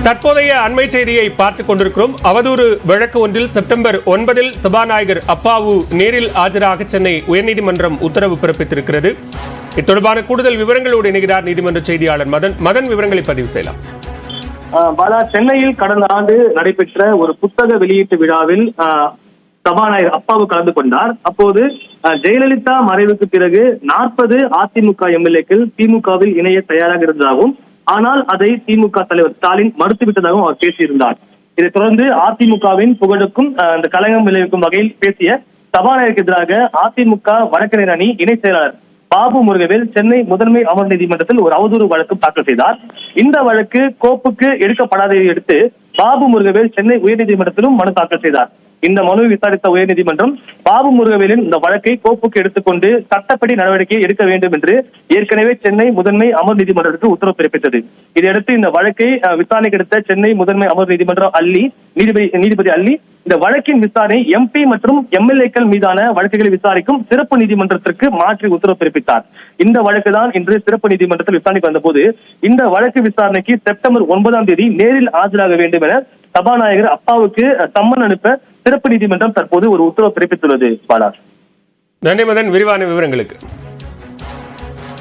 தற்போதைய அண்மை செய்தியை பார்த்துக் கொண்டிருக்கிறோம். அவதூறு வழக்கு ஒன்றில் செப்டம்பர் 9 சபாநாயகர் அப்பாவு நேரில் ஆஜராக சென்னை உயர்நீதிமன்றம் உத்தரவு பிறப்பித்திருக்கிறது. இத்தொடர்பான கூடுதல் விவரங்களோடு இணைகிறார் நீதிமன்ற செய்தியாளர் மதன். விவரங்களை பதிவு செய்யலாம். பாலா, சென்னையில் கடந்த ஆண்டு நடைபெற்ற ஒரு புத்தக வெளியீட்டு விழாவில் சபாநாயகர் அப்பாவு கலந்து கொண்டார். அப்போது ஜெயலலிதா மறைவுக்கு பிறகு 40 அதிமுக எம்எல்ஏக்கள் திமுகவில் இணைய தயாராக இருந்ததாகவும், ஆனால் அதை திமுக தலைவர் ஸ்டாலின் மறுத்துவிட்டதாகவும் அவர் பேசியிருந்தார். இதைத் தொடர்ந்து அதிமுகவின் புகழுக்கும் அந்த கலங்கம் விளைவிக்கும் வகையில் பேசிய சபாநாயகருக்கு எதிராக அதிமுக வழக்கறிஞர் அணி இணை செயலாளர் பாபு முருகவேல் சென்னை முதன்மை அமர் நீதிமன்றத்தில் ஒரு அவதூறு வழக்கு தாக்கல் செய்தார். இந்த வழக்கு கோப்புக்கு எடுக்கப்படாததை அடுத்து பாபு முருகவேல் சென்னை உயர்நீதிமன்றத்திலும் மனு தாக்கல் செய்தார். இந்த மனுவை விசாரித்த உயர்நீதிமன்றம் பாபு முருகவேலின் இந்த வழக்கை கோப்புக்கு எடுத்துக்கொண்டு சட்டப்படி நடவடிக்கை எடுக்க வேண்டும் என்று ஏற்கனவே சென்னை முதன்மை அமர் நீதிமன்றத்திற்கு உத்தரவு பிறப்பித்தது. இதையடுத்து இந்த வழக்கை விசாரணைக்கு எடுத்த சென்னை முதன்மை அமர் நீதிமன்றம் நீதிபதி அல்லி இந்த வழக்கின் விசாரணை எம்பி மற்றும் எம்எல்ஏக்கள் மீதான வழக்குகளை விசாரிக்கும் சிறப்பு நீதிமன்றத்திற்கு மாற்றி உத்தரவு பிறப்பித்தார். இந்த வழக்கு தான் இன்று சிறப்பு நீதிமன்றத்தில் விசாரணைக்கு வந்தபோது இந்த வழக்கு விசாரணைக்கு செப்டம்பர் 9 நேரில் ஆஜராக வேண்டும் என சபாநாயகர் அப்பாவுக்கு சம்மன் அனுப்ப சிறப்பு நீதிமன்றம் தற்போது ஒரு உத்தரவு பிறப்பித்துள்ளது. பாலா, நன்றி மதன், விரிவான விவரங்களுக்கு.